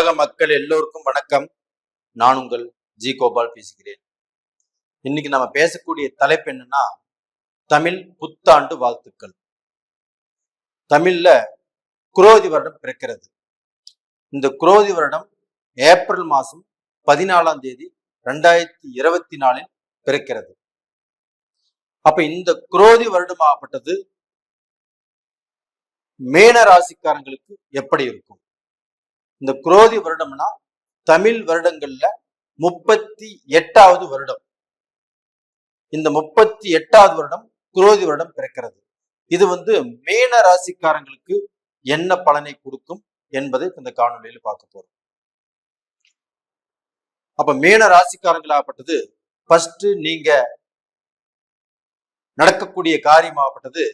உலக மக்கள் எல்லோருக்கும் வணக்கம். நான் உங்கள் ஜி கோபால் பேசுகிறேன். இன்னைக்கு நம்ம பேசக்கூடிய தலைப்பு என்னன்னா, தமிழ் புத்தாண்டு வாழ்த்துக்கள். தமிழ்ல குரோதி வருடம் பிறக்கிறது. இந்த குரோதி வருடம் ஏப்ரல் மாதம் 14ஆம் தேதி 2024 பிறக்கிறது. அப்ப இந்த குரோதி வருடமாகப்பட்டது மேன ராசிக்காரங்களுக்கு எப்படி இருக்கும்? இந்த குரோதி வருடம்னா தமிழ் வருடங்கள்ல 38வது வருடம். இந்த 38வது வருடம் குரோதி வருடம் பிறக்கிறது. இது மேன ராசிக்காரங்களுக்கு என்ன பலனை கொடுக்கும் என்பதை இந்த காணொலியில் பார்க்க போறோம். அப்ப மேன ராசிக்காரங்களாகப்பட்டது ஃபர்ஸ்ட் நீங்க நடக்கக்கூடிய காரியமாகப்பட்டது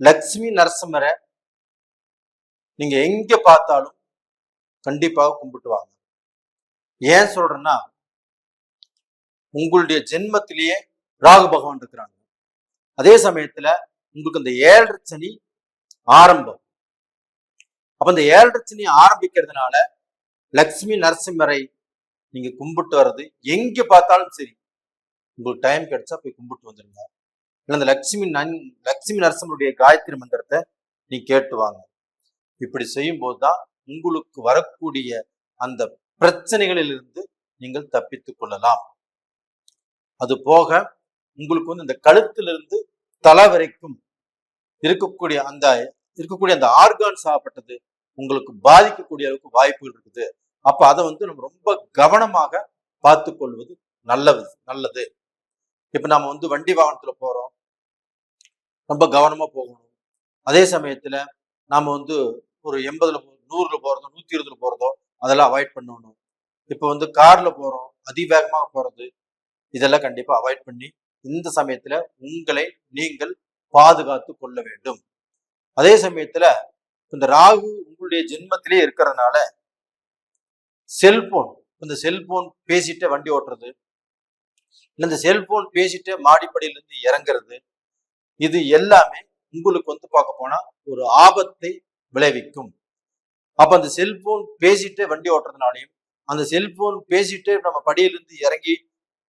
லட்சுமி நரசிம்மரை நீங்க எங்க பார்த்தாலும் கண்டிப்பாக கும்பிட்டு வாங்க. ஏன் சொல்றேன்னா, உங்களுடைய ஜென்மத்திலேயே ராகு பகவான் இருக்கிறாங்க. அதே சமயத்துல உங்களுக்கு இந்த 7.5 சனி ஆரம்பம். அப்ப இந்த 7.5 சனி ஆரம்பிக்கிறதுனால லட்சுமி நரசிம்மரை நீங்க கும்பிட்டு வர்றது எங்க பார்த்தாலும் சரி, உங்களுக்கு டைம் கிடைச்சா போய் கும்பிட்டு வந்துருங்க. இல்லை இந்த லட்சுமி நரசிம்மருடைய காயத்ரி மந்திரத்தை நீ கேட்டு வாங்க. இப்படி செய்யும் போதுதான் உங்களுக்கு வரக்கூடிய அந்த பிரச்சனைகளிலிருந்து நீங்கள் தப்பித்துக் கொள்ளலாம். அது போக உங்களுக்கு இந்த கழுத்திலிருந்து தலை வரைக்கும் இருக்கக்கூடிய அந்த ஆர்கான்ஸ் ஆகப்பட்டது உங்களுக்கு பாதிக்கக்கூடிய அளவுக்கு வாய்ப்புகள் இருக்குது. அப்ப அதை நம்ம ரொம்ப கவனமாக பார்த்து கொள்வது நல்லது. இப்ப நாம வண்டி வாகனத்துல போறோம், ரொம்ப கவனமா போகணும். அதே சமயத்துல நாம ஒரு 80ல 100ல போறதோ 120ல போறதோ அதெல்லாம் அவாய்ட் பண்ணணும். இப்ப கார்ல போறோம், அதிவேகமாக போறது, இதெல்லாம் கண்டிப்பா அவாய்ட் பண்ணி இந்த சமயத்துல உங்களை நீங்கள் பாதுகாத்து கொள்ள வேண்டும். அதே சமயத்துல இந்த ராகு உங்களுடைய ஜென்மத்திலே இருக்கிறதுனால இந்த செல்போன் பேசிட்டு வண்டி ஓட்டுறது, இல்ல இந்த செல்போன் பேசிட்டு மாடிப்படியிலிருந்து இறங்குறது, இது எல்லாமே உங்களுக்கு பார்க்க போனா ஒரு ஆபத்தை விளைவிக்கும். அப்ப அந்த செல்போன் பேசிட்டு வண்டி ஓட்டுறதுனாலையும், அந்த செல்போன் பேசிட்டு நம்ம படியிலிருந்து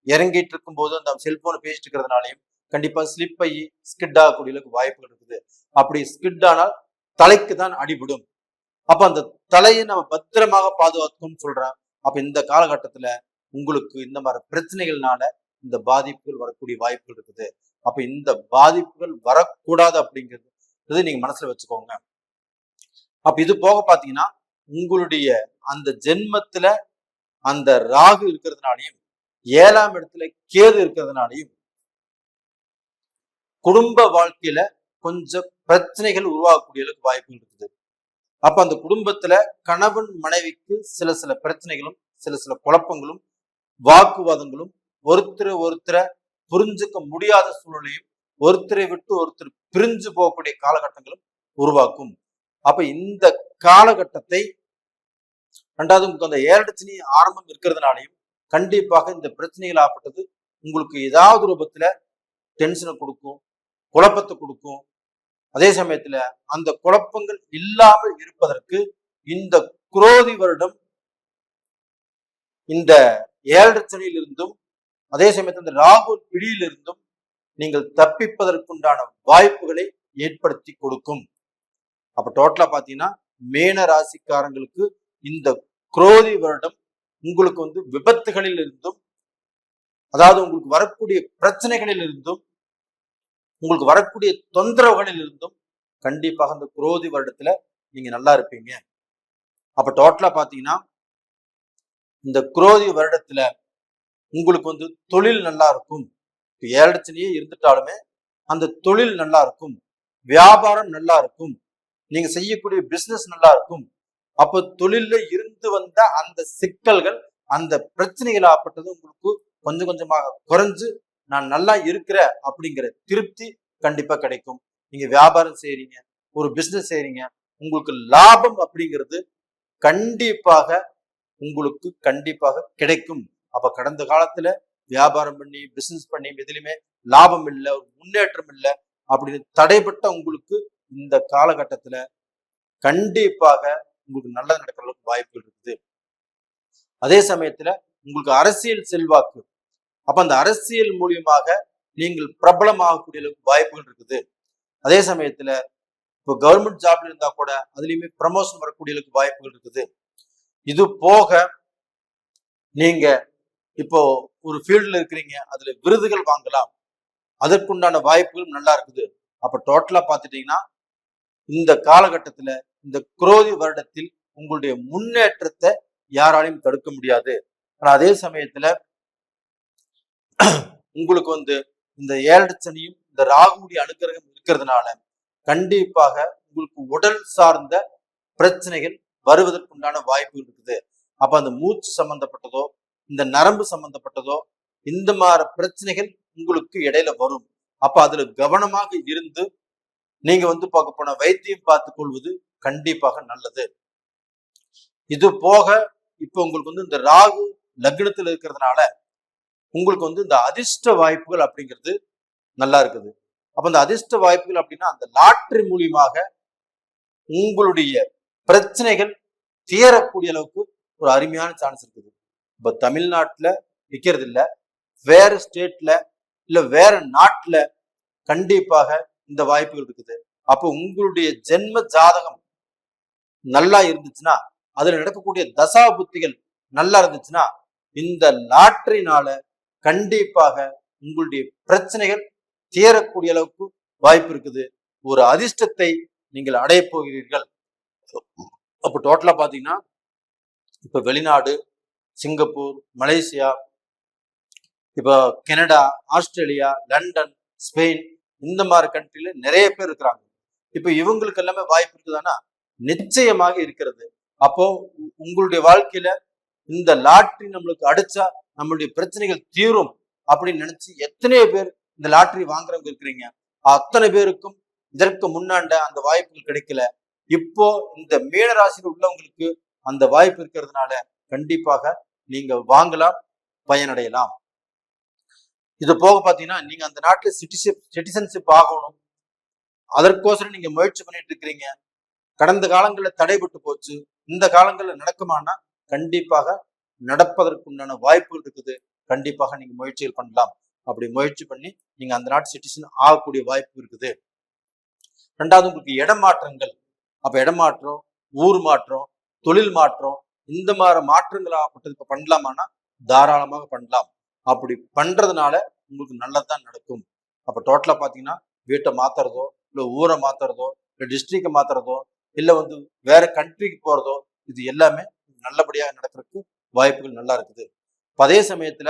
இறங்கிட்டு இருக்கும் போது அந்த செல்போனை பேசிட்டு இருக்கிறதுனாலையும் கண்டிப்பா ஸ்லிப் ஆகி ஸ்கிட் ஆகக்கூடிய வாய்ப்புகள் இருக்குது. அப்படி ஸ்கிட் ஆனால் தலைக்கு தான் அடிபடும். அப்ப அந்த தலையை நம்ம பத்திரமாக பாதுகாக்கணும்னு சொல்றேன். அப்ப இந்த காலகட்டத்துல உங்களுக்கு இந்த மாதிரி பிரச்சனைகள்னால இந்த பாதிப்புகள் வரக்கூடிய வாய்ப்புகள் இருக்குது. அப்ப இந்த பாதிப்புகள் வரக்கூடாது அப்படிங்கிறது நீங்க மனசுல வச்சுக்கோங்க. அப்ப இது போக பாத்தீங்கன்னா, உங்களுடைய அந்த ஜென்மத்துல அந்த ராகு இருக்கிறதுனாலையும் 7ஆம் இடத்துல கேது இருக்கிறதுனாலையும் குடும்ப வாழ்க்கையில கொஞ்சம் பிரச்சனைகள் உருவாகக்கூடிய அளவுக்கு வாய்ப்புகள் இருக்குது. அப்ப அந்த குடும்பத்துல கணவன் மனைவிக்கு சில பிரச்சனைகளும் சில குழப்பங்களும் வாக்குவாதங்களும் ஒருத்தரை புரிஞ்சுக்க முடியாத சூழ்நிலையும் ஒருத்தரை விட்டு ஒருத்தர் பிரிஞ்சு போகக்கூடிய காலகட்டங்களும் உருவாக்கும். அப்ப இந்த காலகட்டத்தை 2வது அந்த 7.5 சனி ஆரம்பம் இருக்கிறதுனாலையும் கண்டிப்பாக இந்த பிரச்சனைகள் ஆகப்பட்டது உங்களுக்கு ஏதாவது ரூபத்துல டென்ஷனை கொடுக்கும், குழப்பத்தை கொடுக்கும். அதே சமயத்துல அந்த குழப்பங்கள் இல்லாமல் இருப்பதற்கு இந்த குரோதி வருடம் இந்த 7.5 சனியிலிருந்தும் அதே சமயத்தில் இந்த ராகு பிடியிலிருந்தும் நீங்கள் தப்பிப்பதற்குண்டான வாய்ப்புகளை ஏற்படுத்தி கொடுக்கும். அப்ப டோட்டலா பாத்தீங்கன்னா மேன ராசிக்காரங்களுக்கு இந்த குரோதி வருடம் உங்களுக்கு விபத்துகளில் இருந்தும், அதாவது உங்களுக்கு வரக்கூடிய பிரச்சனைகளில் இருந்தும், உங்களுக்கு வரக்கூடிய தொந்தரவுகளில் இருந்தும் கண்டிப்பாக இந்த குரோதி வருடத்துல நீங்க நல்லா இருப்பீங்க. அப்ப டோட்டலா பாத்தீங்கன்னா இந்த குரோதி வருடத்துல உங்களுக்கு தொழில் நல்லா இருக்கும். 7.5 சனியே இருந்துட்டாலுமே அந்த தொழில் நல்லா இருக்கும், வியாபாரம் நல்லா இருக்கும், நீங்க செய்யக்கூடிய பிசினஸ் நல்லா இருக்கும். அப்ப தொழில இருந்து வந்த அந்த சிக்கல்கள் அந்த பிரச்சனைகள் ஆகப்பட்டது உங்களுக்கு கொஞ்சம் கொஞ்சமாக குறைஞ்சு நான் நல்லா இருக்கிறேன் அப்படிங்கிற திருப்தி கண்டிப்பா கிடைக்கும். நீங்க வியாபாரம் செய்யறீங்க, ஒரு பிசினஸ் செய்யறீங்க, உங்களுக்கு லாபம் அப்படிங்கிறது உங்களுக்கு கண்டிப்பாக கிடைக்கும். அப்ப கடந்த காலத்துல வியாபாரம் பண்ணி பிசினஸ் பண்ணி எதுலையுமே லாபம் இல்லை, முன்னேற்றம் இல்லை அப்படின்னு தடைப்பட்ட உங்களுக்கு இந்த காலகட்டத்துல கண்டிப்பாக உங்களுக்கு நல்லது நடக்கிற அளவுக்கு வாய்ப்புகள் இருக்குது. அதே சமயத்துல உங்களுக்கு அரசியல் செல்வாக்கு, அப்ப அந்த அரசியல் மூலியமாக நீங்கள் பிரபலமாகக்கூடிய அளவுக்கு வாய்ப்புகள் இருக்குது. அதே சமயத்துல இப்போ கவர்மெண்ட் ஜாப்ல இருந்தா கூட அதுலயுமே ப்ரமோஷன் வரக்கூடிய அளவுக்கு வாய்ப்புகள் இருக்குது. இது போக நீங்க இப்போ ஒரு ஃபீல்டுல இருக்கிறீங்க, அதுல விருதுகள் வாங்கலாம், அதற்குண்டான வாய்ப்புகளும் நல்லா இருக்குது. அப்ப டோட்டலா பாத்துட்டீங்கன்னா இந்த காலகட்டத்துல இந்த குரோதி வருடத்தில் உங்களுடைய முன்னேற்றத்தை யாராலையும் தடுக்க முடியாது. ஆனா அதே சமயத்துல உங்களுக்கு இந்த 7 சனியும் இந்த ராகுடைய அனுக்கிரகம் இருக்கிறதுனால கண்டிப்பாக உங்களுக்கு உடல் சார்ந்த பிரச்சனைகள் வருவதற்குண்டான வாய்ப்புகள் இருக்குது. அப்ப அந்த மூச்சு சம்பந்தப்பட்டதோ இந்த நரம்பு சம்பந்தப்பட்டதோ இந்த மாதிரி பிரச்சனைகள் உங்களுக்கு இடையில வரும். அப்ப அதுல கவனமாக இருந்து நீங்க பார்க்க போன வைத்தியம் பார்த்துக் கொள்வது கண்டிப்பாக நல்லது. இது போக இப்ப உங்களுக்கு இந்த ராகு லக்னத்துல இருக்கிறதுனால உங்களுக்கு இந்த அதிர்ஷ்ட வாய்ப்புகள் அப்படிங்கிறது நல்லா இருக்குது. அப்ப அந்த அதிர்ஷ்ட வாய்ப்புகள் அப்படின்னா அந்த லாட்டரி மூலியமாக உங்களுடைய பிரச்சனைகள் தீரக்கூடிய அளவுக்கு ஒரு அருமையான சான்ஸ் இருக்குது. இப்ப தமிழ்நாட்டுல விற்கிறது இல்ல, வேற ஸ்டேட்ல இல்ல வேற நாட்டுல கண்டிப்பாக இந்த வாய்ப்புகள் இருக்குது. அப்போ உங்களுடைய ஜென்ம ஜாதகம் நல்லா இருந்துச்சுன்னா, அதுல நடக்கக்கூடிய தசா புத்திகள் நல்லா இருந்துச்சுன்னா, இந்த லாட்டரினால கண்டிப்பாக உங்களுடைய பிரச்சனைகள் தீரக்கூடிய அளவுக்கு வாய்ப்பு இருக்குது. ஒரு அதிர்ஷ்டத்தை நீங்கள் அடைய போகிறீர்கள். அப்ப டோட்டலா பாத்தீங்கன்னா இப்ப வெளிநாடு, சிங்கப்பூர், மலேசியா, இப்போ கனடா, ஆஸ்திரேலியா, லண்டன், ஸ்பெயின் இந்த மாதிரி கண்ட்ரில நிறைய பேர் இருக்கிறாங்க. இப்ப இவங்களுக்கு எல்லாமே வாய்ப்பு இருக்குதானா? நிச்சயமாக இருக்கிறது. அப்போ உங்களுடைய வாழ்க்கையில இந்த லாட்டரி நம்மளுக்கு அடிச்சா நம்மளுடைய பிரச்சனைகள் தீரும் அப்படின்னு நினைச்சு எத்தனையோ பேர் இந்த லாட்டரி வாங்குறவங்க இருக்கிறீங்க. அத்தனை பேருக்கும் இதற்கு முன்னாண்ட அந்த வாய்ப்புகள் கிடைக்கல. இப்போ இந்த மீன ராசியில் உள்ளவங்களுக்கு அந்த வாய்ப்பு இருக்கிறதுனால கண்டிப்பாக நீங்க வாங்கலாம், பயனடையலாம். இது போக பாத்தீங்கன்னா நீங்க அந்த நாட்டுல சிட்டிசன்ஷிப் ஆகணும், அதற்கோசரம் நீங்க முயற்சி பண்ணிட்டு இருக்கிறீங்க. கடந்த காலங்களில் தடைபட்டு போச்சு, இந்த காலங்களில் நடக்குமானா கண்டிப்பாக நடப்பதற்குண்டான வாய்ப்புகள் இருக்குது. கண்டிப்பாக நீங்க முயற்சிகள் பண்ணலாம். அப்படி முயற்சி பண்ணி நீங்க அந்த நாட்டு சிட்டிசன் ஆகக்கூடிய வாய்ப்பு இருக்குது. ரெண்டாவது உங்களுக்கு இடமாற்றங்கள். அப்ப இடமாற்றம், ஊர் மாற்றம், தொழில் மாற்றம் இந்த மாதிரி மாற்றங்கள் ஆகப்பட்டது இப்ப பண்ணலாமான்னா தாராளமாக பண்ணலாம். அப்படி பண்றதுனால உங்களுக்கு நல்லதுதான் நடக்கும். அப்ப டோட்டலா பாத்தீங்கன்னா வீட்டை மாத்துறதோ இல்ல ஊரை மாத்துறதோ இல்ல டிஸ்ட்ரிக்டை மாத்துறதோ இல்ல வேற கண்ட்ரிக்கு போறதோ இது எல்லாமே நல்லபடியாக நடக்கிறதுக்கு வாய்ப்புகள் நல்லா இருக்குது. அதே சமயத்துல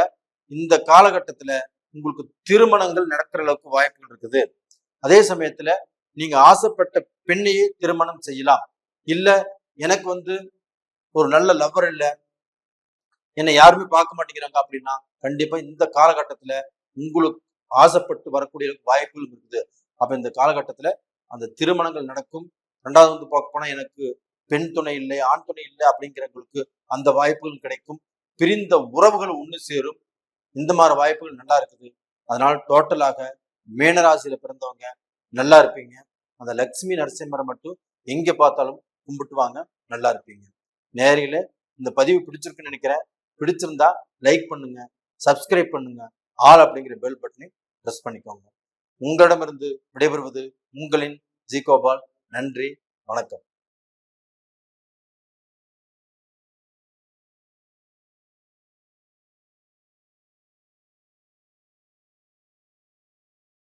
இந்த காலகட்டத்துல உங்களுக்கு திருமணங்கள் நடக்கிற அளவுக்கு வாய்ப்புகள் இருக்குது. அதே சமயத்துல நீங்க ஆசைப்பட்ட பெண்ணையே திருமணம் செய்யலாம். இல்ல எனக்கு ஒரு நல்ல லவ்வர் இல்ல, என்னை யாருமே பார்க்க மாட்டேங்கிறாங்க அப்படின்னா கண்டிப்பா இந்த காலகட்டத்துல உங்களுக்கு ஆசைப்பட்டு வரக்கூடிய வாய்ப்புகள் இருக்குது. அப்ப இந்த காலகட்டத்துல அந்த திருமணங்கள் நடக்கும். ரெண்டாவது பார்க்க போனா எனக்கு பெண் துணை இல்லை, ஆண் துணை இல்லை அப்படிங்கிறவங்களுக்கு அந்த வாய்ப்புகள் கிடைக்கும். பிரிந்த உறவுகள் ஒண்ணு சேரும். இந்த மாதிரி வாய்ப்புகள் நல்லா இருக்குது. அதனால டோட்டலாக மீனராசியில பிறந்தவங்க நல்லா இருப்பீங்க. அந்த லட்சுமி நரசிம்மரை மட்டும் எங்க பார்த்தாலும் கும்பிட்டு வாங்க, நல்லா இருப்பீங்க. நேரில இந்த பதிவு பிடிச்சிருக்குன்னு நினைக்கிறேன். பிடிச்சிருந்தா லைக் பண்ணுங்க, சப்ஸ்கிரைப் பண்ணுங்க, ஆல் அப்படிங்கிற பெல் பட்டனை பிரஸ் பண்ணிக்கோங்க. உங்களிடமிருந்து விடைபெறுவது உங்களின் ஜி கோபால். நன்றி, வணக்கம்.